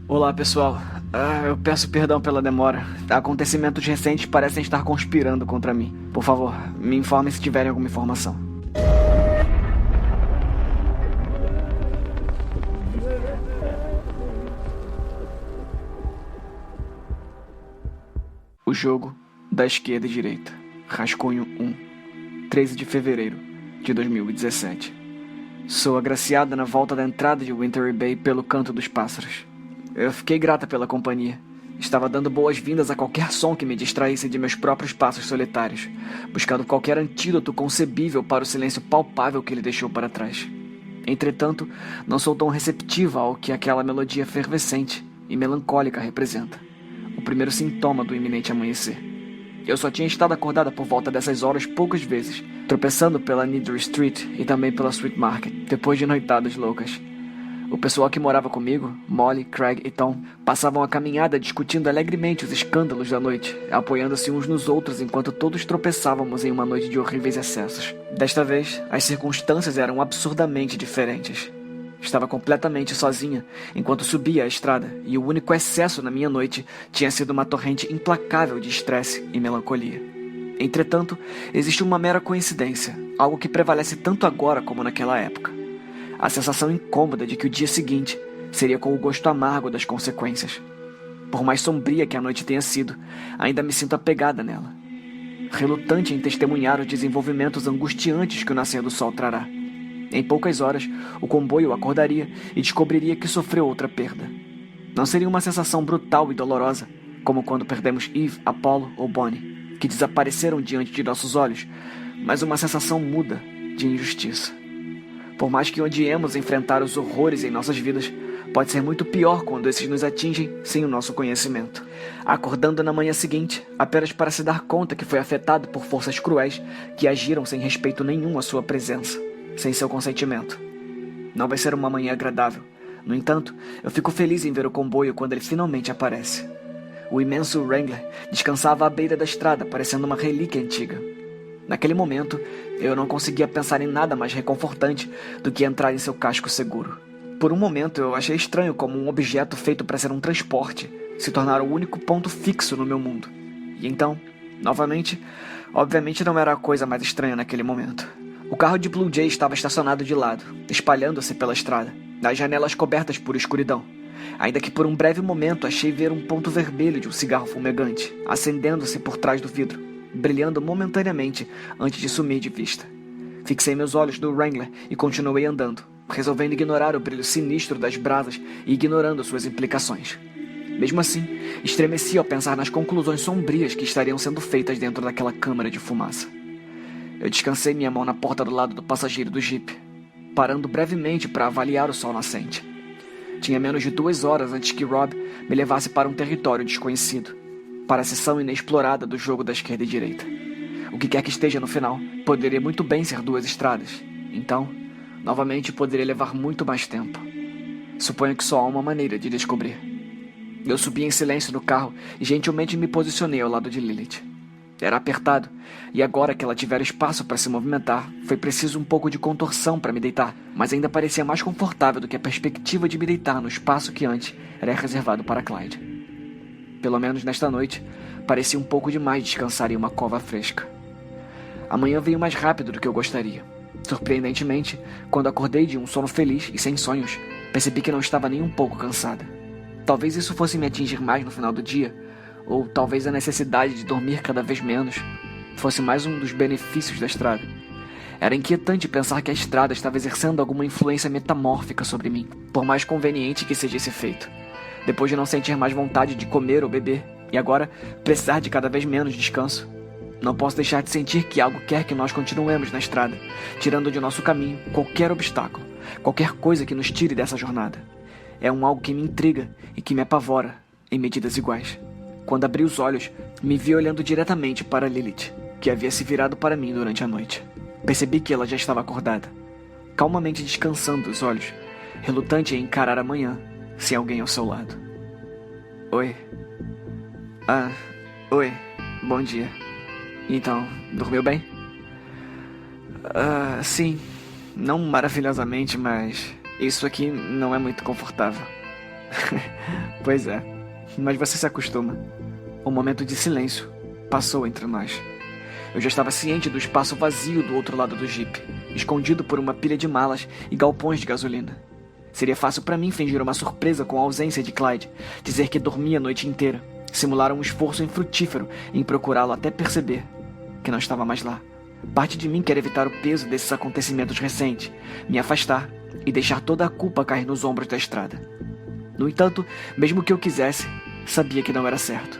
Olá, pessoal. Eu peço perdão pela demora. Acontecimentos recentes parecem estar conspirando contra mim. Por favor, me informem se tiverem alguma informação. O jogo da esquerda e direita. Rascunho 1. 13 de fevereiro de 2017. Sou agraciada na volta da entrada de Wintery Bay pelo canto dos pássaros. Eu fiquei grata pela companhia. Estava dando boas-vindas a qualquer som que me distraísse de meus próprios passos solitários, buscando qualquer antídoto concebível para o silêncio palpável que ele deixou para trás. Entretanto, não sou tão receptiva ao que aquela melodia efervescente e melancólica representa. O primeiro sintoma do iminente amanhecer. Eu só tinha estado acordada por volta dessas horas poucas vezes, tropeçando pela Needle Street e também pela Sweet Market, depois de noitadas loucas. O pessoal que morava comigo, Molly, Craig e Tom, passavam a caminhada discutindo alegremente os escândalos da noite, apoiando-se uns nos outros enquanto todos tropeçávamos em uma noite de horríveis excessos. Desta vez, as circunstâncias eram absurdamente diferentes. Estava completamente sozinha enquanto subia a estrada, e o único excesso na minha noite tinha sido uma torrente implacável de estresse e melancolia. Entretanto, existe uma mera coincidência, algo que prevalece tanto agora como naquela época. A sensação incômoda de que o dia seguinte seria com o gosto amargo das consequências. Por mais sombria que a noite tenha sido, ainda me sinto apegada nela. Relutante em testemunhar os desenvolvimentos angustiantes que o nascer do sol trará. Em poucas horas, o comboio acordaria e descobriria que sofreu outra perda. Não seria uma sensação brutal e dolorosa, como quando perdemos Eve, Apollo ou Bonnie, que desapareceram diante de nossos olhos, mas uma sensação muda de injustiça. Por mais que odiemos enfrentar os horrores em nossas vidas, pode ser muito pior quando esses nos atingem sem o nosso conhecimento. Acordando na manhã seguinte, apenas para se dar conta que foi afetado por forças cruéis que agiram sem respeito nenhum à sua presença, sem seu consentimento. Não vai ser uma manhã agradável. No entanto, eu fico feliz em ver o comboio quando ele finalmente aparece. O imenso Wrangler descansava à beira da estrada, parecendo uma relíquia antiga. Naquele momento, eu não conseguia pensar em nada mais reconfortante do que entrar em seu casco seguro. Por um momento, eu achei estranho como um objeto feito para ser um transporte se tornar o único ponto fixo no meu mundo. E então, novamente, obviamente não era a coisa mais estranha naquele momento. O carro de Blue Jay estava estacionado de lado, espalhando-se pela estrada, nas janelas cobertas por escuridão. Ainda que por um breve momento achei ver um ponto vermelho de um cigarro fumegante, acendendo-se por trás do vidro, brilhando momentaneamente antes de sumir de vista. Fixei meus olhos no Wrangler e continuei andando, resolvendo ignorar o brilho sinistro das brasas e ignorando suas implicações. Mesmo assim, estremeci ao pensar nas conclusões sombrias que estariam sendo feitas dentro daquela câmara de fumaça. Eu descansei minha mão na porta do lado do passageiro do Jeep, parando brevemente para avaliar o sol nascente. Tinha menos de 2 horas antes que Rob me levasse para um território desconhecido, para a seção inexplorada do jogo da esquerda e direita. O que quer que esteja no final, poderia muito bem ser 2 estradas. Então, novamente poderia levar muito mais tempo. Suponho que só há uma maneira de descobrir. Eu subi em silêncio no carro e gentilmente me posicionei ao lado de Lilith. Era apertado, e agora que ela tivera espaço para se movimentar, foi preciso um pouco de contorção para me deitar, mas ainda parecia mais confortável do que a perspectiva de me deitar no espaço que antes era reservado para Clyde. Pelo menos nesta noite, parecia um pouco demais descansar em uma cova fresca. A manhã veio mais rápido do que eu gostaria. Surpreendentemente, quando acordei de um sono feliz e sem sonhos, percebi que não estava nem um pouco cansada. Talvez isso fosse me atingir mais no final do dia, ou talvez a necessidade de dormir cada vez menos fosse mais um dos benefícios da estrada. Era inquietante pensar que a estrada estava exercendo alguma influência metamórfica sobre mim, por mais conveniente que seja esse feito. Depois de não sentir mais vontade de comer ou beber, e agora precisar de cada vez menos descanso, não posso deixar de sentir que algo quer que nós continuemos na estrada, tirando de nosso caminho qualquer obstáculo, qualquer coisa que nos tire dessa jornada. É algo que me intriga e que me apavora, em medidas iguais. Quando abri os olhos, me vi olhando diretamente para Lilith, que havia se virado para mim durante a noite. Percebi que ela já estava acordada, calmamente descansando os olhos, relutante em encarar a manhã, sem alguém ao seu lado. Oi. Oi. Bom dia. Então, dormiu bem? Sim. Não maravilhosamente, mas isso aqui não é muito confortável. Pois é, mas você se acostuma. Um momento de silêncio passou entre nós. Eu já estava ciente do espaço vazio do outro lado do Jeep, escondido por uma pilha de malas e galpões de gasolina. Seria fácil para mim fingir uma surpresa com a ausência de Clyde, dizer que dormia a noite inteira, simular um esforço infrutífero em procurá-lo até perceber que não estava mais lá. Parte de mim quer evitar o peso desses acontecimentos recentes, me afastar e deixar toda a culpa cair nos ombros da estrada. No entanto, mesmo que eu quisesse, sabia que não era certo.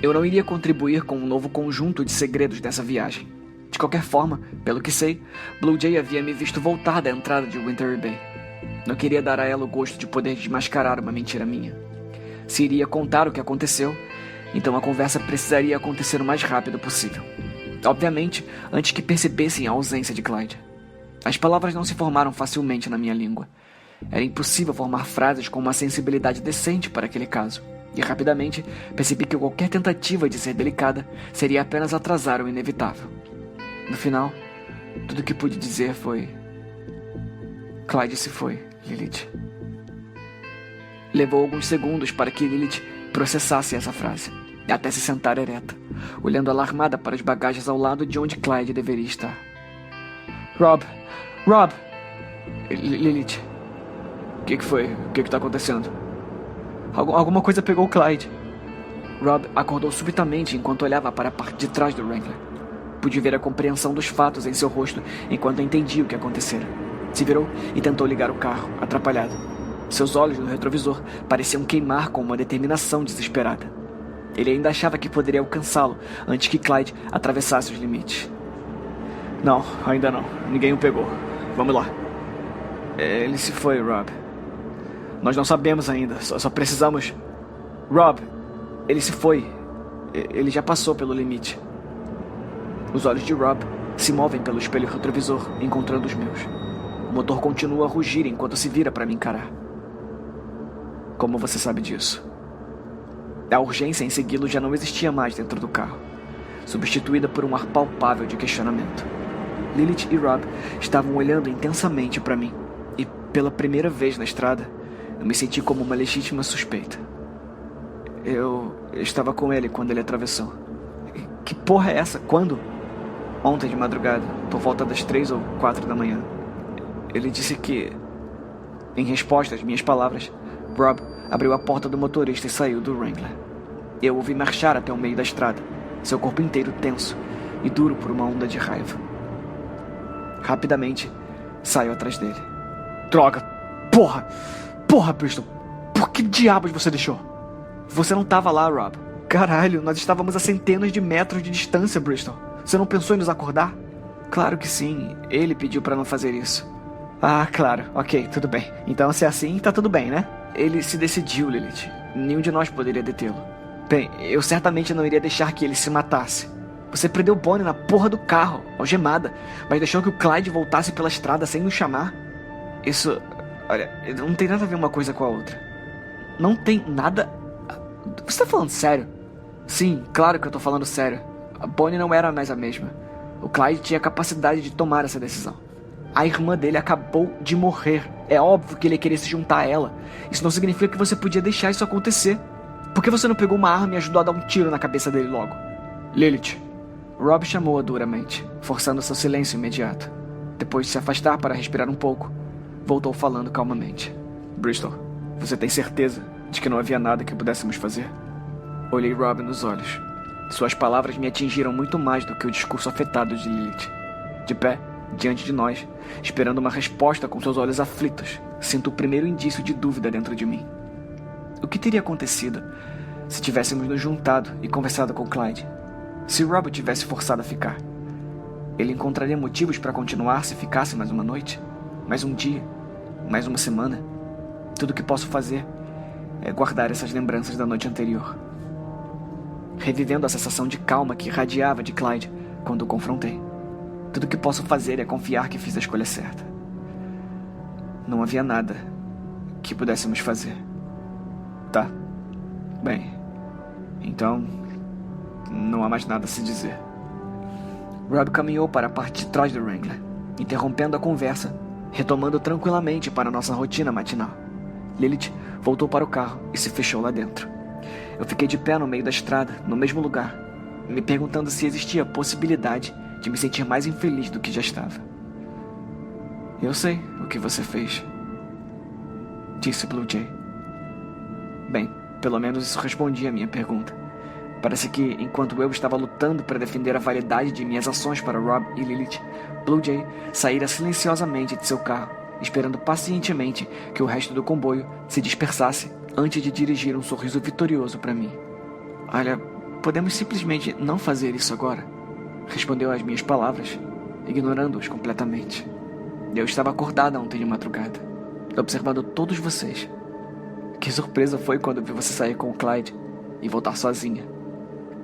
Eu não iria contribuir com um novo conjunto de segredos dessa viagem. De qualquer forma, pelo que sei, Blue Jay havia me visto voltar da entrada de Winter Bay. Não queria dar a ela o gosto de poder desmascarar uma mentira minha. Se iria contar o que aconteceu, então a conversa precisaria acontecer o mais rápido possível. Obviamente, antes que percebessem a ausência de Clyde. As palavras não se formaram facilmente na minha língua. Era impossível formar frases com uma sensibilidade decente para aquele caso. E rapidamente percebi que qualquer tentativa de ser delicada seria apenas atrasar o inevitável. No final, tudo o que pude dizer foi: Clyde se foi, Lilith. Levou alguns segundos para que Lilith processasse essa frase, até se sentar ereta, olhando alarmada para as bagagens ao lado de onde Clyde deveria estar. Rob! Lilith, o que foi? O que está acontecendo? Alguma coisa pegou o Clyde. Rob acordou subitamente enquanto olhava para a parte de trás do Wrangler. Pude ver a compreensão dos fatos em seu rosto enquanto entendia o que acontecera. Se virou e tentou ligar o carro, atrapalhado. Seus olhos no retrovisor pareciam queimar com uma determinação desesperada. Ele ainda achava que poderia alcançá-lo antes que Clyde atravessasse os limites. Não, ainda não. Ninguém o pegou. Vamos lá. Ele se foi, Rob. Nós não sabemos ainda. Só precisamos... Rob, ele se foi. Ele já passou pelo limite. Os olhos de Rob se movem pelo espelho retrovisor, encontrando os meus. O motor continua a rugir enquanto se vira para me encarar. Como você sabe disso? A urgência em segui-lo já não existia mais dentro do carro, substituída por um ar palpável de questionamento. Lilith e Rob estavam olhando intensamente para mim, e pela primeira vez na estrada, eu me senti como uma legítima suspeita. Eu estava com ele quando ele atravessou. Que porra é essa? Quando? Ontem de madrugada, por volta das 3 ou 4 da manhã. Ele disse que, em resposta às minhas palavras, Rob abriu a porta do motorista e saiu do Wrangler. Eu o vi marchar até o meio da estrada, seu corpo inteiro tenso e duro por uma onda de raiva. Rapidamente, saio atrás dele. Droga! Porra, Bristol! Por que diabos você deixou? Você não estava lá, Rob. Caralho, nós estávamos a centenas de metros de distância, Bristol. Você não pensou em nos acordar? Claro que sim, ele pediu para não fazer isso. Ah, claro, ok, tudo bem. Então, se é assim, tá tudo bem, né? Ele se decidiu, Lilith. Nenhum de nós poderia detê-lo. Bem, eu certamente não iria deixar que ele se matasse. Você prendeu Bonnie na porra do carro, algemada, mas deixou que o Clyde voltasse pela estrada sem nos chamar? Isso... Olha, não tem nada a ver uma coisa com a outra. Não tem nada... Você tá falando sério? Sim, claro que eu tô falando sério. A Bonnie não era mais a mesma. O Clyde tinha a capacidade de tomar essa decisão. A irmã dele acabou de morrer. É óbvio que ele ia querer se juntar a ela. Isso não significa que você podia deixar isso acontecer. Por que você não pegou uma arma e ajudou a dar um tiro na cabeça dele logo? Lilith. Rob chamou-a duramente, forçando seu silêncio imediato. Depois de se afastar para respirar um pouco, voltou falando calmamente. Bristol, você tem certeza de que não havia nada que pudéssemos fazer? Olhei Rob nos olhos. Suas palavras me atingiram muito mais do que o discurso afetado de Lilith. De pé, diante de nós, esperando uma resposta com seus olhos aflitos, sinto o primeiro indício de dúvida dentro de mim. O que teria acontecido se tivéssemos nos juntado e conversado com Clyde? Se Rob tivesse forçado a ficar? Ele encontraria motivos para continuar se ficasse mais uma noite? Mais um dia? Mais uma semana? Tudo o que posso fazer é guardar essas lembranças da noite anterior, revivendo a sensação de calma que irradiava de Clyde quando o confrontei. Tudo o que posso fazer é confiar que fiz a escolha certa. Não havia nada que pudéssemos fazer. Tá. Bem, então não há mais nada a se dizer. Rob caminhou para a parte de trás do Wrangler, interrompendo a conversa, retomando tranquilamente para nossa rotina matinal. Lilith Voltou para o carro e se fechou lá dentro. Eu fiquei de pé no meio da estrada, no mesmo lugar, me perguntando se existia a possibilidade de me sentir mais infeliz do que já estava. Eu sei o que você fez, disse Blue Jay. Bem, pelo menos isso respondia a minha pergunta. Parece que, enquanto eu estava lutando para defender a validade de minhas ações para Rob e Lilith, Blue Jay saíra silenciosamente de seu carro, esperando pacientemente que o resto do comboio se dispersasse antes de dirigir um sorriso vitorioso para mim. Olha, podemos simplesmente não fazer isso agora, respondeu às minhas palavras, ignorando-os completamente. Eu estava acordada ontem de madrugada, observando todos vocês. Que surpresa foi quando vi você sair com o Clyde e voltar sozinha,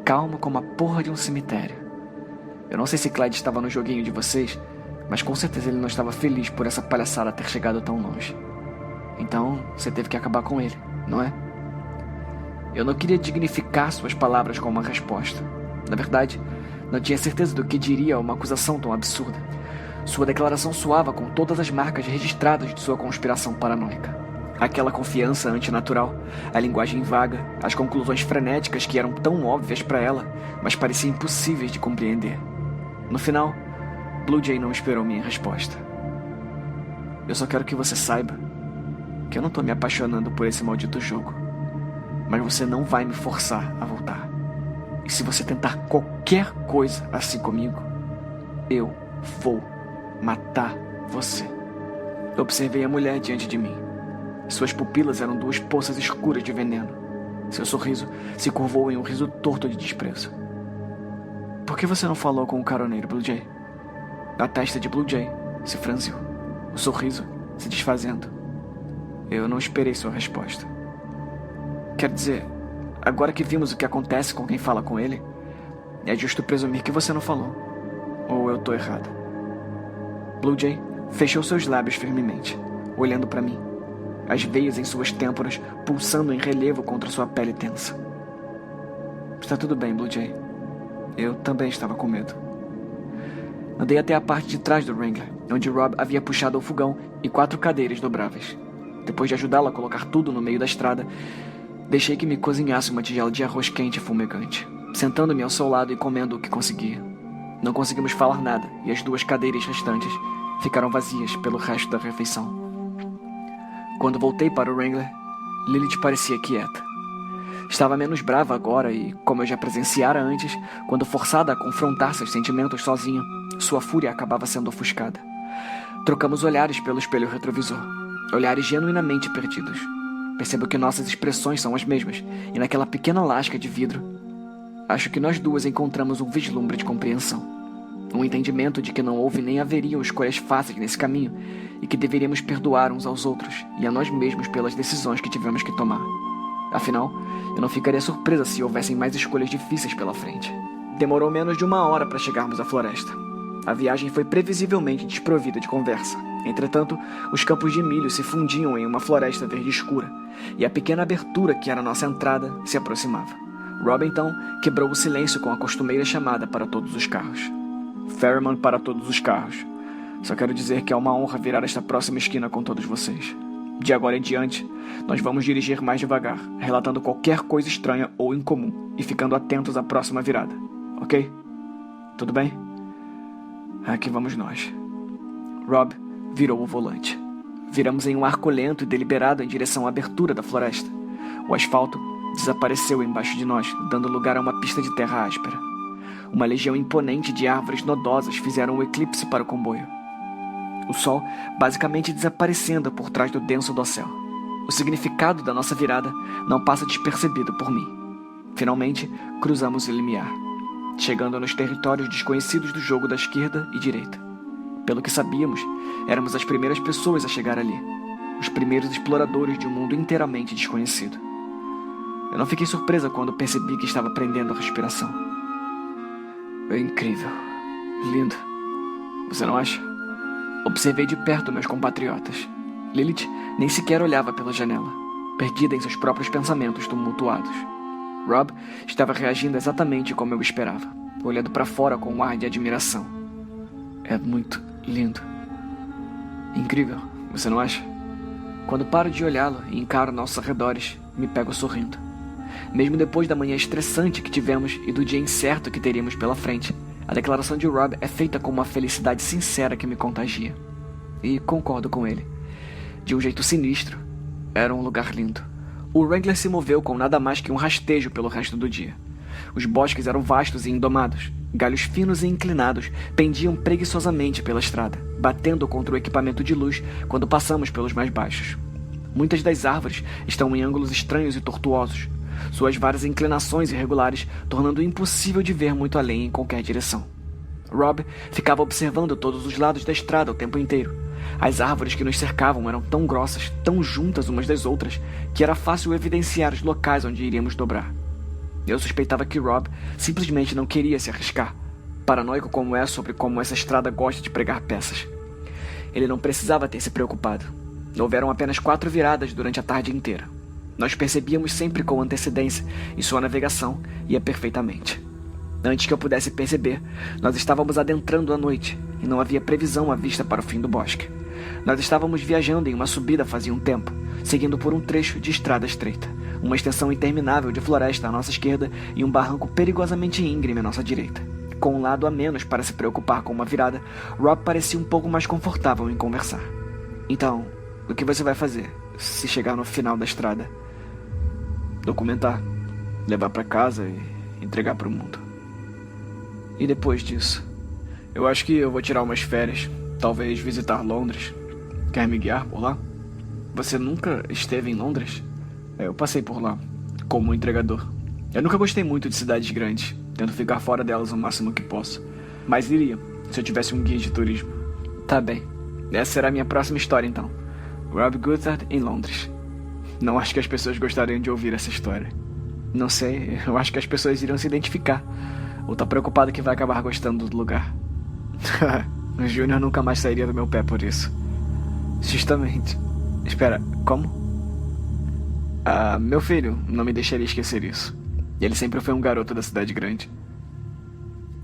calma como a porra de um cemitério. Eu não sei se Clyde estava no joguinho de vocês, mas com certeza ele não estava feliz por essa palhaçada ter chegado tão longe. Então, você teve que acabar com ele, não é? Eu não queria dignificar suas palavras com uma resposta. Na verdade, não tinha certeza do que diria a uma acusação tão absurda. Sua declaração soava com todas as marcas registradas de sua conspiração paranoica. Aquela confiança antinatural, a linguagem vaga, as conclusões frenéticas que eram tão óbvias para ela, mas pareciam impossíveis de compreender. No final, Blue Jay não esperou minha resposta. Eu só quero que você saiba que eu não tô me apaixonando por esse maldito jogo. Mas você não vai me forçar a voltar. E se você tentar qualquer coisa assim comigo, eu vou matar você. Eu observei a mulher diante de mim. Suas pupilas eram duas poças escuras de veneno. Seu sorriso se curvou em um riso torto de desprezo. Por que você não falou com o caroneiro, Blue Jay? A testa de Blue Jay se franziu, o sorriso se desfazendo. Eu não esperei sua resposta. Quer dizer, agora que vimos o que acontece com quem fala com ele, é justo presumir que você não falou. Ou eu tô errado? Blue Jay fechou seus lábios firmemente, olhando para mim, as veias em suas têmporas pulsando em relevo contra sua pele tensa. Está tudo bem, Blue Jay. Eu também estava com medo. Andei até a parte de trás do Wrangler, onde Rob havia puxado o fogão e 4 cadeiras dobráveis. Depois de ajudá-la a colocar tudo no meio da estrada, deixei que me cozinhasse uma tigela de arroz quente e fumegante, sentando-me ao seu lado e comendo o que conseguia. Não conseguimos falar nada e as 2 cadeiras restantes ficaram vazias pelo resto da refeição. Quando voltei para o Wrangler, Lilith parecia quieta. Estava menos brava agora e, como eu já presenciara antes, quando forçada a confrontar seus sentimentos sozinha, sua fúria acabava sendo ofuscada. Trocamos olhares pelo espelho retrovisor, olhares genuinamente perdidos. Percebo que nossas expressões são as mesmas, e naquela pequena lasca de vidro, acho que nós duas encontramos um vislumbre de compreensão. Um entendimento de que não houve nem haveriam escolhas fáceis nesse caminho, e que deveríamos perdoar uns aos outros e a nós mesmos pelas decisões que tivemos que tomar. Afinal, eu não ficaria surpresa se houvessem mais escolhas difíceis pela frente. Demorou menos de 1 hora para chegarmos à floresta. A viagem foi previsivelmente desprovida de conversa. Entretanto, os campos de milho se fundiam em uma floresta verde escura, e a pequena abertura que era nossa entrada se aproximava. Rob, então, quebrou o silêncio com a costumeira chamada para todos os carros. Ferryman para todos os carros. Só quero dizer que é uma honra virar esta próxima esquina com todos vocês. De agora em diante, nós vamos dirigir mais devagar, relatando qualquer coisa estranha ou incomum e ficando atentos à próxima virada. Ok? Tudo bem? Aqui vamos nós. Rob virou o volante. Viramos em um arco lento e deliberado em direção à abertura da floresta. O asfalto desapareceu embaixo de nós, dando lugar a uma pista de terra áspera. Uma legião imponente de árvores nodosas fizeram um eclipse para o comboio. O sol basicamente desaparecendo por trás do denso dossel. O significado da nossa virada não passa despercebido por mim. Finalmente, cruzamos o limiar, chegando nos territórios desconhecidos do jogo da esquerda e direita. Pelo que sabíamos, éramos as primeiras pessoas a chegar ali, os primeiros exploradores de um mundo inteiramente desconhecido. Eu não fiquei surpresa quando percebi que estava prendendo a respiração. É incrível. Lindo. Você não acha? Observei de perto meus compatriotas. Lilith nem sequer olhava pela janela, perdida em seus próprios pensamentos tumultuados. Rob estava reagindo exatamente como eu esperava, olhando para fora com um ar de admiração. É muito lindo. Incrível, você não acha? Quando paro de olhá-lo e encaro nossos arredores, me pego sorrindo. Mesmo depois da manhã estressante que tivemos e do dia incerto que teríamos pela frente, a declaração de Rob é feita com uma felicidade sincera que me contagia. E concordo com ele. De um jeito sinistro, era um lugar lindo. O Wrangler se moveu com nada mais que um rastejo pelo resto do dia. Os bosques eram vastos e indomados. Galhos finos e inclinados pendiam preguiçosamente pela estrada, batendo contra o equipamento de luz quando passamos pelos mais baixos. Muitas das árvores estão em ângulos estranhos e tortuosos, suas várias inclinações irregulares tornando impossível de ver muito além em qualquer direção. Rob ficava observando todos os lados da estrada o tempo inteiro. As árvores que nos cercavam eram tão grossas, tão juntas umas das outras, que era fácil evidenciar os locais onde iríamos dobrar. Eu suspeitava que Rob simplesmente não queria se arriscar, paranoico como é sobre como essa estrada gosta de pregar peças. Ele não precisava ter se preocupado. Houveram apenas 4 viradas durante a tarde inteira. Nós percebíamos sempre com antecedência e sua navegação ia perfeitamente. Antes que eu pudesse perceber, nós estávamos adentrando a noite e não havia previsão à vista para o fim do bosque. Nós estávamos viajando em uma subida fazia um tempo, seguindo por um trecho de estrada estreita, uma extensão interminável de floresta à nossa esquerda e um barranco perigosamente íngreme à nossa direita. Com um lado a menos para se preocupar com uma virada, Rob parecia um pouco mais confortável em conversar. Então, o que você vai fazer se chegar no final da estrada? Documentar, levar para casa e entregar para o mundo. E depois disso? Eu acho que eu vou tirar umas férias, talvez visitar Londres. Quer me guiar por lá? Você nunca esteve em Londres? Eu passei por lá, como entregador. Eu nunca gostei muito de cidades grandes, tento ficar fora delas o máximo que posso. Mas iria, se eu tivesse um guia de turismo. Tá bem, essa será a minha próxima história então. Rob Goodhart em Londres. Não acho que as pessoas gostariam de ouvir essa história. Não sei, eu acho que as pessoas iriam se identificar. Ou tá preocupado que vai acabar gostando do lugar. O Júnior nunca mais sairia do meu pé por isso. Justamente. Espera, como? Meu filho não me deixaria esquecer isso. Ele sempre foi um garoto da cidade grande.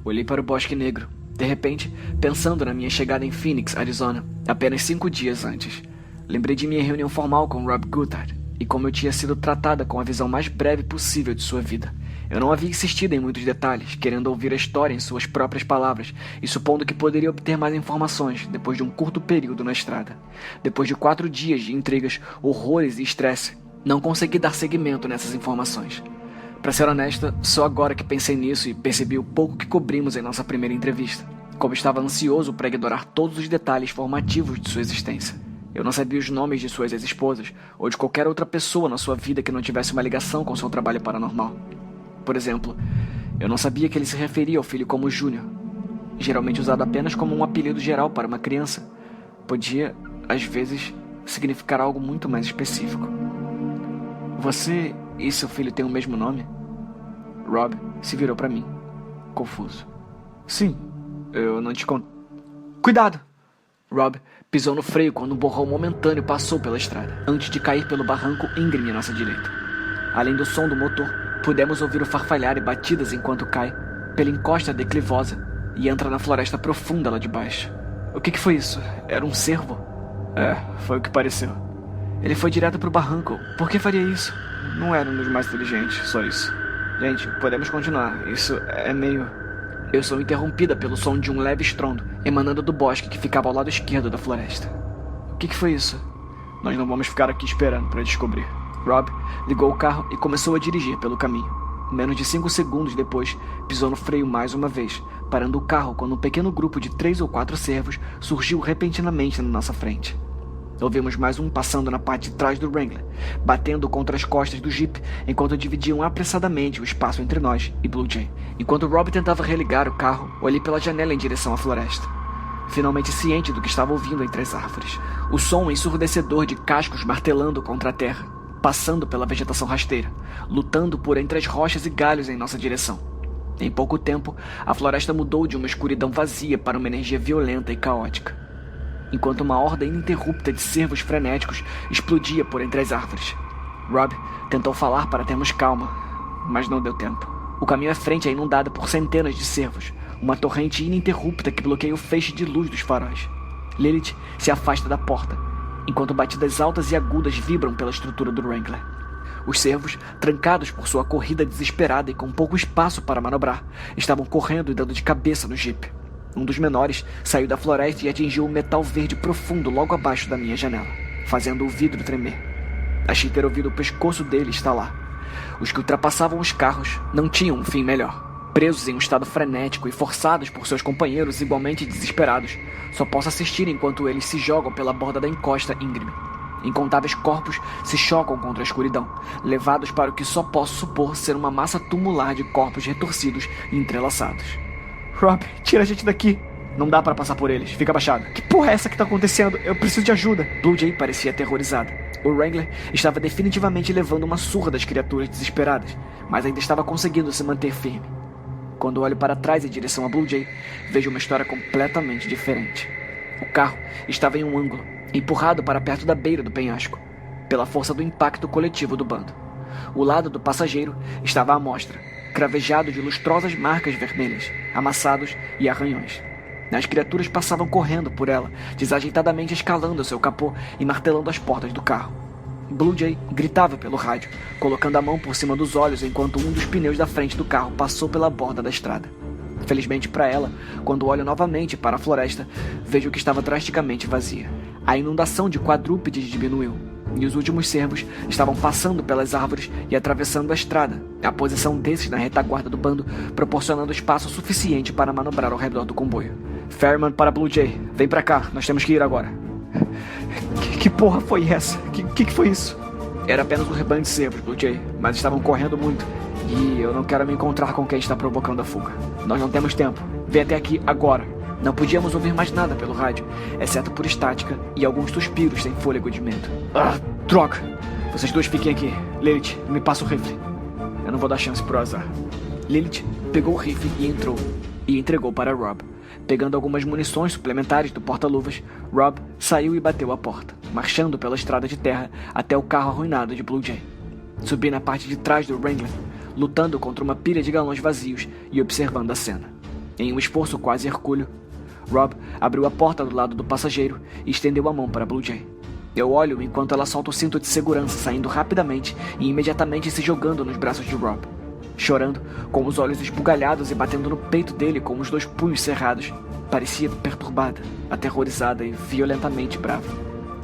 Olhei para o Bosque Negro, de repente, pensando na minha chegada em Phoenix, Arizona, apenas 5 dias antes. Lembrei de minha reunião formal com Rob Goodhart e como eu tinha sido tratada com a visão mais breve possível de sua vida. Eu não havia insistido em muitos detalhes, querendo ouvir a história em suas próprias palavras e supondo que poderia obter mais informações depois de um curto período na estrada. Depois de 4 dias de intrigas, horrores e estresse, não consegui dar seguimento nessas informações. Para ser honesta, só agora que pensei nisso e percebi o pouco que cobrimos em nossa primeira entrevista, como estava ansioso para ignorar todos os detalhes formativos de sua existência. Eu não sabia os nomes de suas ex-esposas ou de qualquer outra pessoa na sua vida que não tivesse uma ligação com seu trabalho paranormal. Por exemplo, eu não sabia que ele se referia ao filho como Júnior, geralmente usado apenas como um apelido geral para uma criança. Podia, às vezes, significar algo muito mais específico. Você e seu filho têm o mesmo nome? Rob se virou para mim, confuso. Sim, eu não te conto. Cuidado! Rob pisou no freio quando um borrão momentâneo passou pela estrada, antes de cair pelo barranco íngreme à nossa direita. Além do som do motor, pudemos ouvir o farfalhar e batidas enquanto cai pela encosta declivosa e entra na floresta profunda lá de baixo. O que foi isso? Era um cervo? Foi o que pareceu. Ele foi direto pro barranco. Por que faria isso? Não era um dos mais inteligentes, só isso. Gente, podemos continuar. Isso é meio... Eu sou interrompida pelo som de um leve estrondo emanando do bosque que ficava ao lado esquerdo da floresta. O que foi isso? Nós não vamos ficar aqui esperando para descobrir. Rob ligou o carro e começou a dirigir pelo caminho. Menos de 5 segundos depois, pisou no freio mais uma vez, parando o carro quando um pequeno grupo de 3 ou 4 cervos surgiu repentinamente na nossa frente. Ouvimos mais um passando na parte de trás do Wrangler, batendo contra as costas do Jeep enquanto dividiam apressadamente o espaço entre nós e Blue Jay. Enquanto Rob tentava religar o carro, olhei pela janela em direção à floresta, finalmente ciente do que estava ouvindo entre as árvores. O som ensurdecedor de cascos martelando contra a terra, passando pela vegetação rasteira, lutando por entre as rochas e galhos em nossa direção. Em pouco tempo, a floresta mudou de uma escuridão vazia para uma energia violenta e caótica, enquanto uma horda ininterrupta de cervos frenéticos explodia por entre as árvores. Rob tentou falar para termos calma, mas não deu tempo. O caminho à frente é inundado por centenas de cervos, uma torrente ininterrupta que bloqueia o feixe de luz dos faróis. Lilith se afasta da porta, enquanto batidas altas e agudas vibram pela estrutura do Wrangler. Os servos, trancados por sua corrida desesperada e com pouco espaço para manobrar, estavam correndo e dando de cabeça no jipe. Um dos menores saiu da floresta e atingiu um metal verde profundo logo abaixo da minha janela, fazendo o vidro tremer. Achei ter ouvido o pescoço dele estalar. Os que ultrapassavam os carros não tinham um fim melhor. Presos em um estado frenético e forçados por seus companheiros igualmente desesperados, só posso assistir enquanto eles se jogam pela borda da encosta íngreme. Incontáveis corpos se chocam contra a escuridão, levados para o que só posso supor ser uma massa tumular de corpos retorcidos e entrelaçados. Rob, tira a gente daqui. Não dá para passar por eles, fica abaixado. Que porra é essa que tá acontecendo? Eu preciso de ajuda. Blue Jay parecia aterrorizada. O Wrangler estava definitivamente levando uma surra das criaturas desesperadas, mas ainda estava conseguindo se manter firme. Quando olho para trás em direção a Blue Jay, vejo uma história completamente diferente. O carro estava em um ângulo, empurrado para perto da beira do penhasco, pela força do impacto coletivo do bando. O lado do passageiro estava à mostra, cravejado de lustrosas marcas vermelhas, amassados e arranhões. As criaturas passavam correndo por ela, desajeitadamente escalando seu capô e martelando as portas do carro. Blue Jay gritava pelo rádio, colocando a mão por cima dos olhos enquanto um dos pneus da frente do carro passou pela borda da estrada. Felizmente para ela, quando olho novamente para a floresta, vejo que estava drasticamente vazia. A inundação de quadrúpedes diminuiu, e os últimos servos estavam passando pelas árvores e atravessando a estrada, a posição desses na retaguarda do bando proporcionando espaço suficiente para manobrar ao redor do comboio. Fairman para Blue Jay, vem pra cá, nós temos que ir agora. Que porra foi essa? Que foi isso? Era apenas um rebanho de servos, Blue Jay, mas estavam correndo muito. E eu não quero me encontrar com quem está provocando a fuga. Nós não temos tempo. Vem até aqui agora. Não podíamos ouvir mais nada pelo rádio, exceto por estática e alguns suspiros sem fôlego de medo. Ah, droga! Vocês dois fiquem aqui. Lilith, me passa o rifle. Eu não vou dar chance pro azar. Lilith pegou o rifle e entrou, e entregou para Rob. Pegando algumas munições suplementares do porta-luvas, Rob saiu e bateu a porta, marchando pela estrada de terra até o carro arruinado de Blue Jay. Subi na parte de trás do Wrangler, lutando contra uma pilha de galões vazios e observando a cena. Em um esforço quase hercúleo, Rob abriu a porta do lado do passageiro e estendeu a mão para Blue Jay. Eu olho enquanto ela solta o cinto de segurança, saindo rapidamente e imediatamente se jogando nos braços de Rob. Chorando, com os olhos esbugalhados e batendo no peito dele com os dois punhos cerrados, parecia perturbada, aterrorizada e violentamente brava.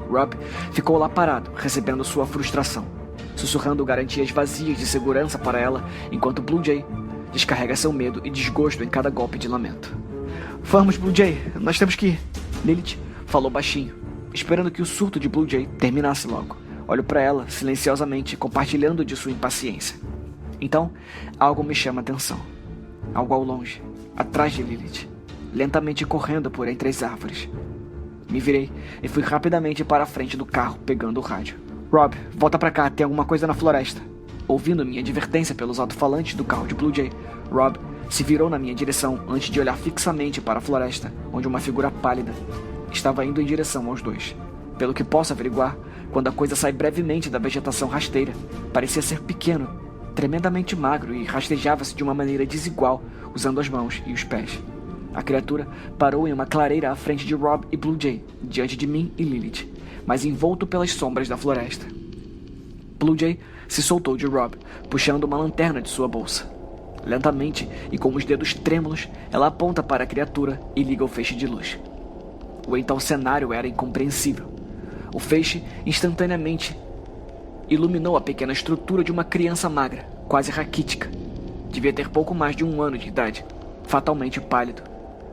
Rob ficou lá parado, recebendo sua frustração, sussurrando garantias vazias de segurança para ela, enquanto Blue Jay descarrega seu medo e desgosto em cada golpe de lamento. Vamos, Blue Jay, nós temos que ir. Lilith falou baixinho, esperando que o surto de Blue Jay terminasse logo. Olho para ela, silenciosamente, compartilhando de sua impaciência. Então, algo me chama a atenção. Algo ao longe, atrás de Lilith, lentamente correndo por entre as árvores. Me virei e fui rapidamente para a frente do carro, pegando o rádio. Rob, volta pra cá, tem alguma coisa na floresta. Ouvindo minha advertência pelos alto-falantes do carro de Blue Jay, Rob se virou na minha direção antes de olhar fixamente para a floresta, onde uma figura pálida estava indo em direção aos dois. Pelo que posso averiguar, quando a coisa sai brevemente da vegetação rasteira, parecia ser pequeno, tremendamente magro e rastejava-se de uma maneira desigual, usando as mãos e os pés. A criatura parou em uma clareira à frente de Rob e Blue Jay, diante de mim e Lilith, mas envolto pelas sombras da floresta. Blue Jay se soltou de Rob, puxando uma lanterna de sua bolsa. Lentamente e com os dedos trêmulos, ela aponta para a criatura e liga o feixe de luz. O então cenário era incompreensível. O feixe instantaneamente iluminou a pequena estrutura de uma criança magra, quase raquítica. Devia ter pouco mais de 1 ano de idade, fatalmente pálido,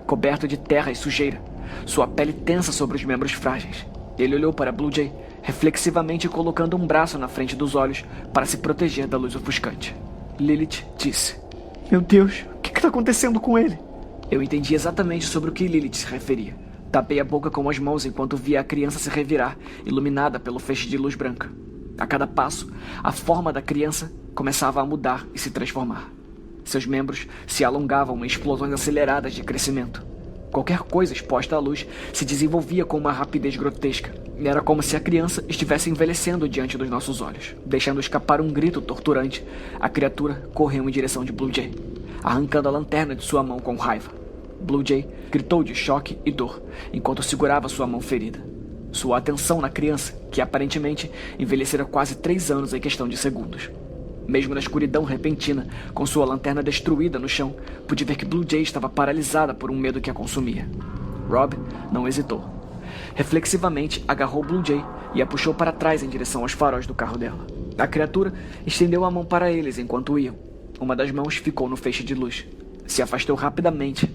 coberto de terra e sujeira, sua pele tensa sobre os membros frágeis. Ele olhou para Blue Jay, reflexivamente colocando um braço na frente dos olhos para se proteger da luz ofuscante. Lilith disse: "Meu Deus, o que está acontecendo com ele?" Eu entendi exatamente sobre o que Lilith se referia. Tapei a boca com as mãos enquanto via a criança se revirar, iluminada pelo feixe de luz branca. A cada passo, a forma da criança começava a mudar e se transformar. Seus membros se alongavam em explosões aceleradas de crescimento. Qualquer coisa exposta à luz se desenvolvia com uma rapidez grotesca. Era como se a criança estivesse envelhecendo diante dos nossos olhos. Deixando escapar um grito torturante, a criatura correu em direção de Blue Jay, arrancando a lanterna de sua mão com raiva. Blue Jay gritou de choque e dor, enquanto segurava sua mão ferida. Sua atenção na criança, que aparentemente envelhecera quase 3 anos em questão de segundos. Mesmo na escuridão repentina, com sua lanterna destruída no chão, pude ver que Blue Jay estava paralisada por um medo que a consumia. Rob não hesitou. Reflexivamente, agarrou Blue Jay e a puxou para trás em direção aos faróis do carro dela. A criatura estendeu a mão para eles enquanto iam. Uma das mãos ficou no feixe de luz. Se afastou rapidamente,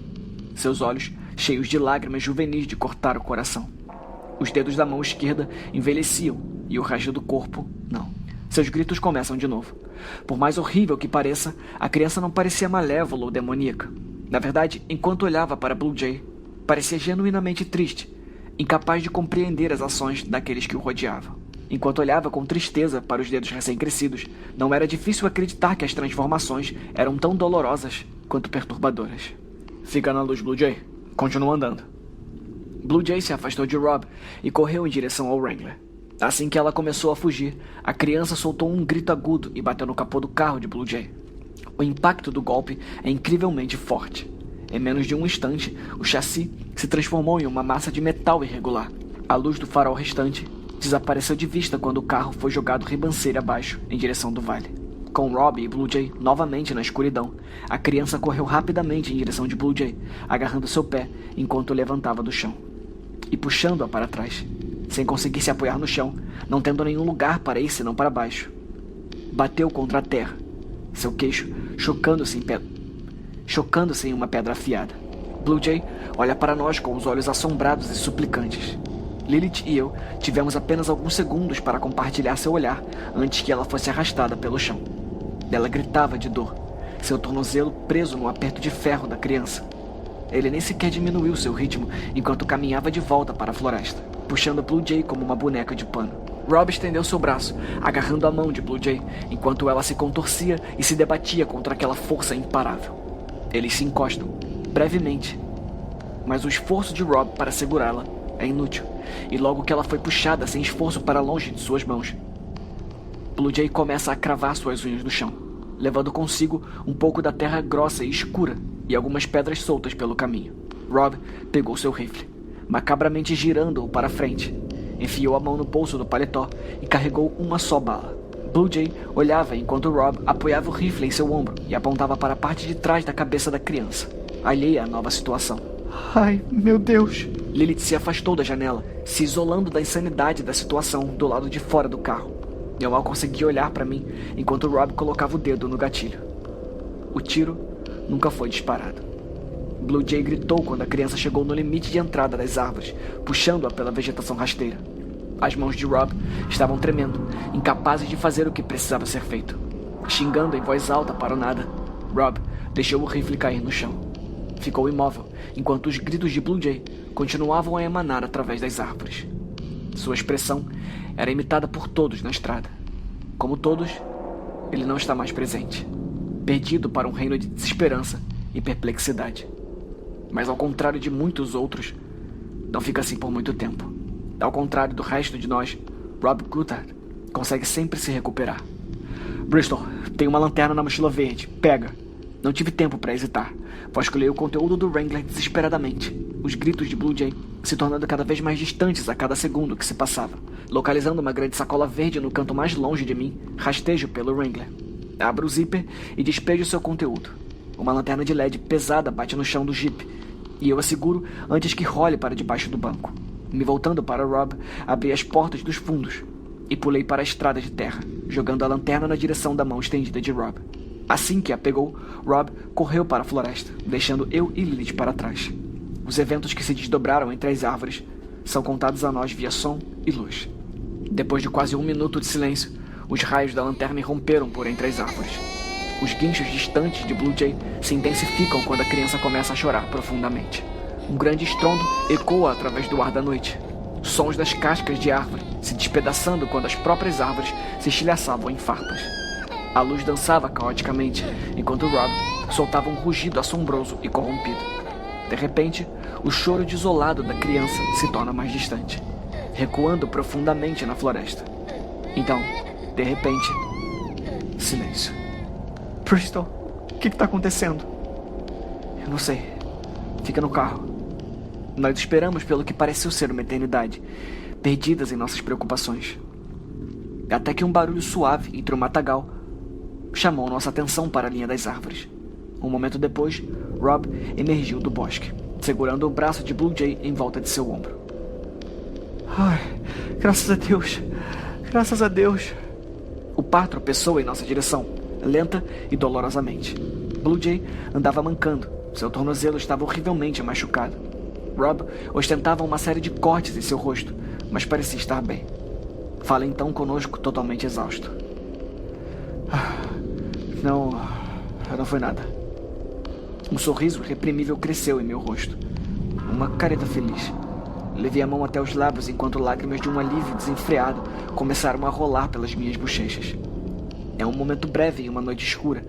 seus olhos cheios de lágrimas juvenis de cortar o coração. Os dedos da mão esquerda envelheciam e o resto do corpo não. Seus gritos começam de novo. Por mais horrível que pareça, a criança não parecia malévola ou demoníaca. Na verdade, enquanto olhava para Blue Jay, parecia genuinamente triste, incapaz de compreender as ações daqueles que o rodeavam. Enquanto olhava com tristeza para os dedos recém-crescidos, não era difícil acreditar que as transformações eram tão dolorosas quanto perturbadoras. Fica na luz, Blue Jay. Continua andando. Blue Jay se afastou de Rob e correu em direção ao Wrangler. Assim que ela começou a fugir, a criança soltou um grito agudo e bateu no capô do carro de Blue Jay. O impacto do golpe é incrivelmente forte. Em menos de um instante, o chassi se transformou em uma massa de metal irregular. A luz do farol restante desapareceu de vista quando o carro foi jogado ribanceira abaixo, em direção do vale. Com Rob e Blue Jay novamente na escuridão, a criança correu rapidamente em direção de Blue Jay, agarrando seu pé enquanto o levantava do chão e puxando-a para trás, sem conseguir se apoiar no chão, não tendo nenhum lugar para ir senão para baixo. Bateu contra a terra, seu queixo chocando-se em uma pedra afiada. Blue Jay olha para nós com os olhos assombrados e suplicantes. Lilith e eu tivemos apenas alguns segundos para compartilhar seu olhar antes que ela fosse arrastada pelo chão. Ela gritava de dor, seu tornozelo preso no aperto de ferro da criança. Ele nem sequer diminuiu seu ritmo enquanto caminhava de volta para a floresta, puxando Blue Jay como uma boneca de pano. Rob estendeu seu braço, agarrando a mão de Blue Jay, enquanto ela se contorcia e se debatia contra aquela força imparável. Eles se encostam, brevemente, mas o esforço de Rob para segurá-la é inútil, e logo que ela foi puxada sem esforço para longe de suas mãos, Blue Jay começa a cravar suas unhas no chão, levando consigo um pouco da terra grossa e escura e algumas pedras soltas pelo caminho. Rob pegou seu rifle, macabramente girando-o para frente, enfiou a mão no bolso do paletó e carregou uma só bala. Blue Jay olhava enquanto Rob apoiava o rifle em seu ombro e apontava para a parte de trás da cabeça da criança, alheia à nova situação. Ai, meu Deus! Lilith se afastou da janela, se isolando da insanidade da situação do lado de fora do carro. Eu mal conseguia olhar para mim enquanto Rob colocava o dedo no gatilho. O tiro nunca foi disparado. Blue Jay gritou quando a criança chegou no limite de entrada das árvores, puxando-a pela vegetação rasteira. As mãos de Rob estavam tremendo, incapazes de fazer o que precisava ser feito. Xingando em voz alta para o nada, Rob deixou o rifle cair no chão. Ficou imóvel, enquanto os gritos de Blue Jay continuavam a emanar através das árvores. Sua expressão era imitada por todos na estrada. Como todos, ele não está mais presente, perdido para um reino de desesperança e perplexidade. Mas ao contrário de muitos outros, não fica assim por muito tempo. Ao contrário do resto de nós, Rob Goodhart consegue sempre se recuperar. Bristol, tem uma lanterna na mochila verde. Pega. Não tive tempo para hesitar. Vasculhei o conteúdo do Wrangler desesperadamente. Os gritos de Blue Jay se tornando cada vez mais distantes a cada segundo que se passava. Localizando uma grande sacola verde no canto mais longe de mim, rastejo pelo Wrangler. Abro o zíper e despejo seu conteúdo. Uma lanterna de LED pesada bate no chão do Jeep, e eu a seguro antes que role para debaixo do banco. Me voltando para Rob, abri as portas dos fundos e pulei para a estrada de terra, jogando a lanterna na direção da mão estendida de Rob. Assim que a pegou, Rob correu para a floresta, deixando eu e Lilith para trás. Os eventos que se desdobraram entre as árvores são contados a nós via som e luz. Depois de quase 1 minuto de silêncio, os raios da lanterna irromperam por entre as árvores. Os guinchos distantes de Blue Jay se intensificam quando a criança começa a chorar profundamente. Um grande estrondo ecoa através do ar da noite. Sons das cascas de árvore se despedaçando quando as próprias árvores se estilhaçavam em farpas. A luz dançava caoticamente, enquanto Rob soltava um rugido assombroso e corrompido. De repente, o choro desolado da criança se torna mais distante, recuando profundamente na floresta. Então, de repente, silêncio. Bristol, o que está acontecendo? Eu não sei. Fica no carro. Nós esperamos pelo que pareceu ser uma eternidade. perdidas em nossas preocupações. Até que um barulho suave entre o matagal chamou nossa atenção para a linha das árvores. Um momento depois, Rob emergiu do bosque, segurando o braço de Blue Jay em volta de seu ombro. Ai, graças a Deus! Graças a Deus! O par tropeçou em nossa direção, lenta e dolorosamente. Blue Jay andava mancando, seu tornozelo estava horrivelmente machucado. Rob ostentava uma série de cortes em seu rosto, mas parecia estar bem. Fala então conosco totalmente exausto. Não foi nada. Um sorriso reprimível cresceu em meu rosto. Uma careta feliz. Levei a mão até os lábios enquanto lágrimas de um alívio desenfreado começaram a rolar pelas minhas bochechas. É um momento breve em uma noite escura,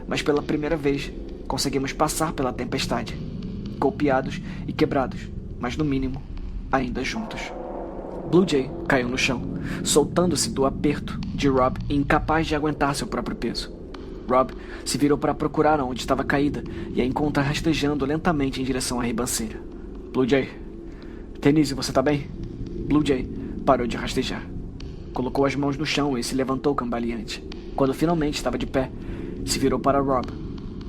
mas pela primeira vez conseguimos passar pela tempestade. Golpeados e quebrados, mas no mínimo, ainda juntos. Blue Jay caiu no chão, soltando-se do aperto de Rob e incapaz de aguentar seu próprio peso. Rob se virou para procurar onde estava caída e a encontra rastejando lentamente em direção à ribanceira. Blue Jay. Denise, você tá bem? Blue Jay parou de rastejar. Colocou as mãos no chão e se levantou cambaleante. Quando finalmente estava de pé, se virou para Rob,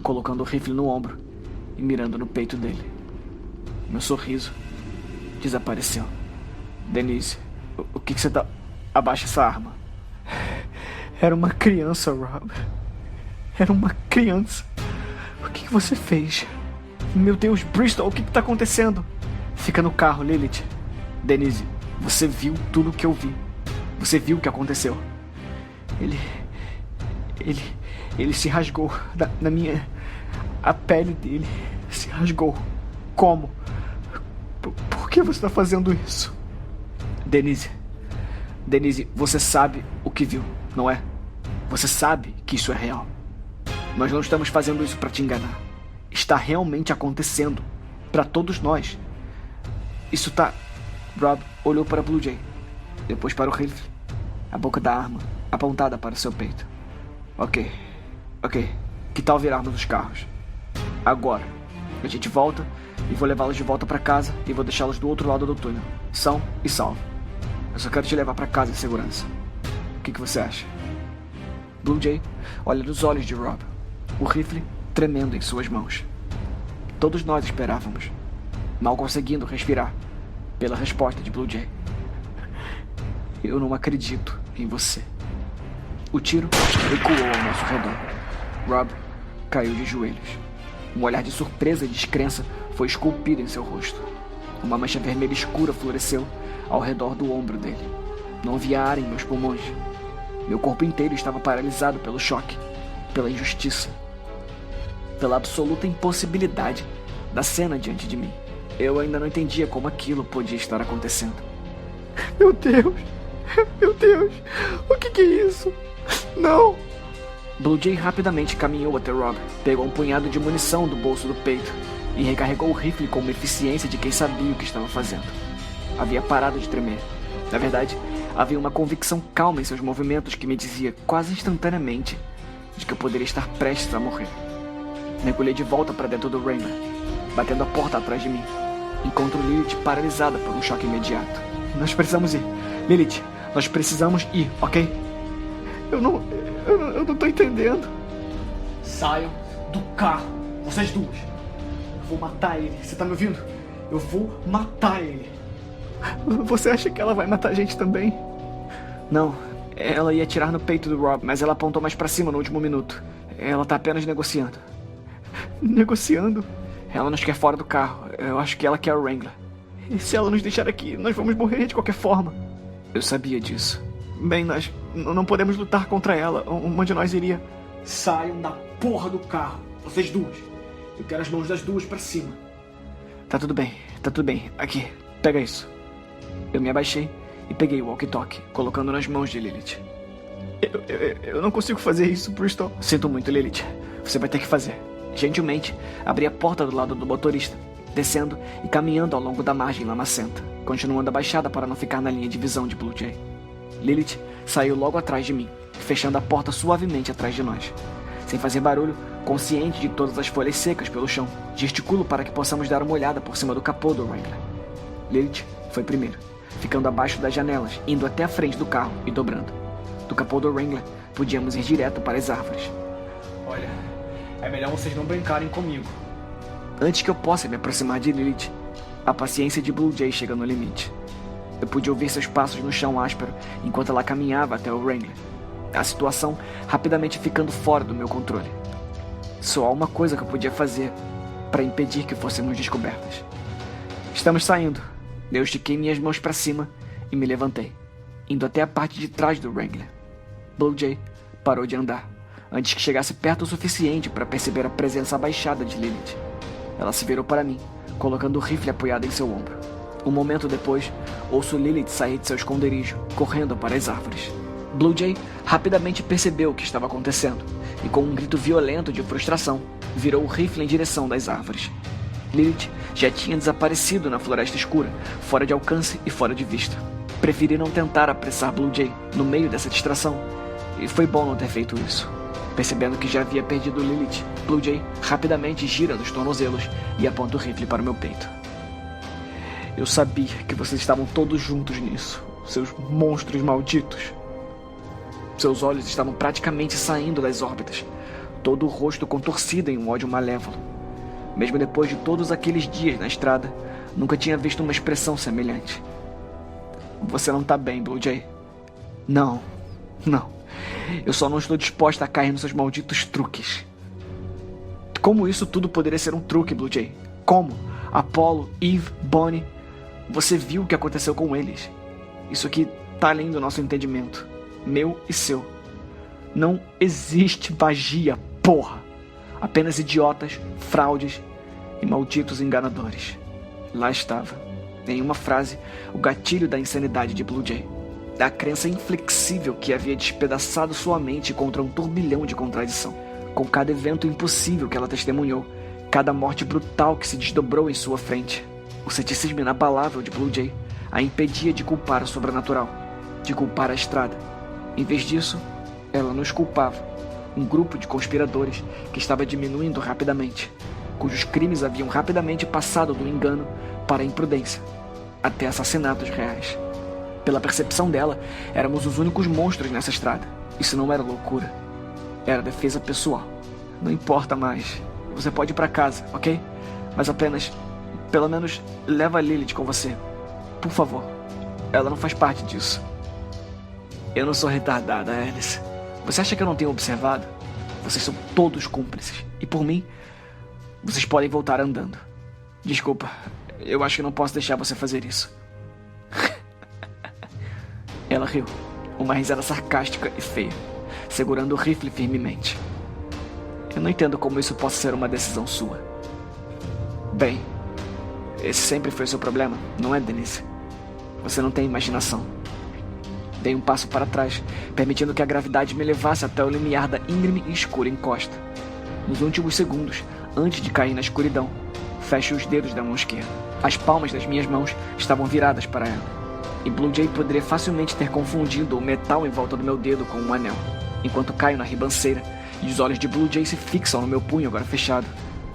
colocando o rifle no ombro e mirando no peito dele. Meu sorriso desapareceu. Denise, o que você tá... Abaixa essa arma. Era uma criança, Rob. Era uma criança. O que você fez? Meu Deus, Bristol, o que tá acontecendo? Fica no carro, Lilith. Denise, você viu tudo o que eu vi. Você viu o que aconteceu. Ele se rasgou na minha... A pele dele se rasgou. Como? Por que você está fazendo isso? Denise, você sabe o que viu, não é? Você sabe que isso é real. Nós não estamos fazendo isso para te enganar. Está realmente acontecendo. Para todos nós. Isso tá... Rob olhou para Blue Jay. Depois para o rifle. A boca da arma apontada para seu peito. Ok. Que tal virarmos os carros? Agora. A gente volta e vou levá-los de volta para casa e vou deixá-los do outro lado do túnel. São e salvo. Eu só quero te levar para casa em segurança. O que você acha? Blue Jay olha nos olhos de Rob. O rifle tremendo em suas mãos. Todos nós esperávamos, mal conseguindo respirar, pela resposta de Blue Jay. Eu não acredito em você. O tiro ecoou ao nosso redor. Rob caiu de joelhos. Um olhar de surpresa e descrença foi esculpido em seu rosto. Uma mancha vermelha escura floresceu ao redor do ombro dele. Não havia ar em meus pulmões. Meu corpo inteiro estava paralisado pelo choque, pela injustiça, pela absoluta impossibilidade da cena diante de mim. Eu ainda não entendia como aquilo podia estar acontecendo. Meu Deus! O que é isso? Não! Blue Jay rapidamente caminhou até Rob, pegou um punhado de munição do bolso do peito e recarregou o rifle com uma eficiência de quem sabia o que estava fazendo. Havia parado de tremer. Na verdade, havia uma convicção calma em seus movimentos que me dizia, quase instantaneamente, de que eu poderia estar prestes a morrer. Mergulhei de volta para dentro do Wrangler, batendo a porta atrás de mim. Encontro Lilith paralisada por um choque imediato. Nós precisamos ir. Lilith, nós precisamos ir, ok? Eu não tô entendendo. Saiam do carro, vocês duas. Eu vou matar ele, você tá me ouvindo? Eu vou matar ele. Você acha que ela vai matar a gente também? Não, ela ia atirar no peito do Rob, mas ela apontou mais pra cima no último minuto. Ela tá apenas negociando. Negociando? Ela nos quer fora do carro. Eu acho que ela quer o Wrangler. E se ela nos deixar aqui, nós vamos morrer de qualquer forma. Eu sabia disso. Bem, nós não podemos lutar contra ela. Uma de nós iria... Saiam da porra do carro, vocês duas. Eu quero as mãos das duas pra cima. Tá tudo bem. Aqui, pega isso. Eu me abaixei e peguei o walkie-talkie, colocando nas mãos de Lilith. Eu não consigo fazer isso, Bristol. Sinto muito, Lilith. Você vai ter que fazer. Gentilmente, abri a porta do lado do motorista, descendo e caminhando ao longo da margem lamacenta, continuando abaixada para não ficar na linha de visão de Blue Jay. Lilith saiu logo atrás de mim, fechando a porta suavemente atrás de nós. Sem fazer barulho, consciente de todas as folhas secas pelo chão, gesticulo para que possamos dar uma olhada por cima do capô do Wrangler. Lilith foi primeiro. ficando abaixo das janelas, indo até a frente do carro e dobrando. Do capô do Wrangler, podíamos ir direto para as árvores. Olha, é melhor vocês não brincarem comigo. Antes que eu possa me aproximar de Lilith, a paciência de Blue Jay chega no limite. Eu pude ouvir seus passos no chão áspero enquanto ela caminhava até o Wrangler. A situação rapidamente ficando fora do meu controle. Só há uma coisa que eu podia fazer para impedir que fôssemos descobertas. Estamos saindo. Eu estiquei minhas mãos para cima e me levantei, indo até a parte de trás do Wrangler. Blue Jay parou de andar, antes que chegasse perto o suficiente para perceber a presença abaixada de Lilith. Ela se virou para mim, colocando o rifle apoiado em seu ombro. Um momento depois, ouço Lilith sair de seu esconderijo, correndo para as árvores. Blue Jay rapidamente percebeu o que estava acontecendo e, com um grito violento de frustração, virou o rifle em direção das árvores. Lilith já tinha desaparecido na floresta escura, fora de alcance e fora de vista. Preferi não tentar apressar Blue Jay no meio dessa distração, e foi bom não ter feito isso. Percebendo que já havia perdido Lilith, Blue Jay rapidamente gira nos tornozelos e aponta o rifle para o meu peito. Eu sabia que vocês estavam todos juntos nisso, seus monstros malditos. Seus olhos estavam praticamente saindo das órbitas, todo o rosto contorcido em um ódio malévolo. Mesmo depois de todos aqueles dias na estrada, nunca tinha visto uma expressão semelhante. Você não tá bem, Blue Jay. Não. Eu só não estou disposta a cair nos seus malditos truques. Como isso tudo poderia ser um truque, Blue Jay? Como? Apollo, Eve, Bonnie. Você viu o que aconteceu com eles. Isso aqui tá além do nosso entendimento. Meu e seu. Não existe magia, porra. Apenas idiotas, fraudes e malditos enganadores. Lá estava, em uma frase, o gatilho da insanidade de Blue Jay. Da crença inflexível que havia despedaçado sua mente contra um turbilhão de contradição. Com cada evento impossível que ela testemunhou, cada morte brutal que se desdobrou em sua frente. O ceticismo inabalável de Blue Jay a impedia de culpar o sobrenatural, de culpar a estrada. Em vez disso, ela nos culpava, um grupo de conspiradores que estava diminuindo rapidamente, cujos crimes haviam rapidamente passado do engano para a imprudência, até assassinatos reais. Pela percepção dela, éramos os únicos monstros nessa estrada. Isso não era loucura, era defesa pessoal. Não importa mais, você pode ir para casa, ok? Mas apenas, pelo menos, leva a Lilith com você, por favor. Ela não faz parte disso. Eu não sou retardada, Alice. Você acha que eu não tenho observado? Vocês são todos cúmplices. E por mim, vocês podem voltar andando. Desculpa, eu acho que não posso deixar você fazer isso. Ela riu, uma risada sarcástica e feia, segurando o rifle firmemente. Eu não entendo como isso possa ser uma decisão sua. Bem, esse sempre foi o seu problema, não é, Denise? Você não tem imaginação. Dei um passo para trás, permitindo que a gravidade me levasse até o limiar da íngreme e escura encosta. Nos últimos segundos, antes de cair na escuridão, fecho os dedos da mão esquerda. As palmas das minhas mãos estavam viradas para ela, e Blue Jay poderia facilmente ter confundido o metal em volta do meu dedo com um anel. Enquanto caio na ribanceira, e os olhos de Blue Jay se fixam no meu punho agora fechado,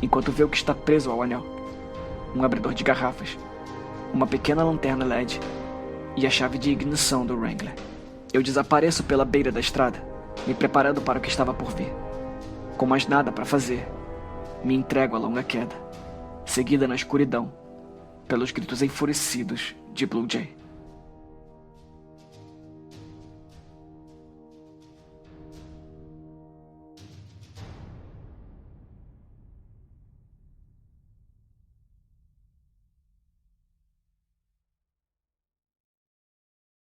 enquanto vê o que está preso ao anel. Um abridor de garrafas, uma pequena lanterna LED e a chave de ignição do Wrangler. Eu desapareço pela beira da estrada, me preparando para o que estava por vir. Com mais nada para fazer, me entrego à longa queda, seguida na escuridão pelos gritos enfurecidos de Blue Jay.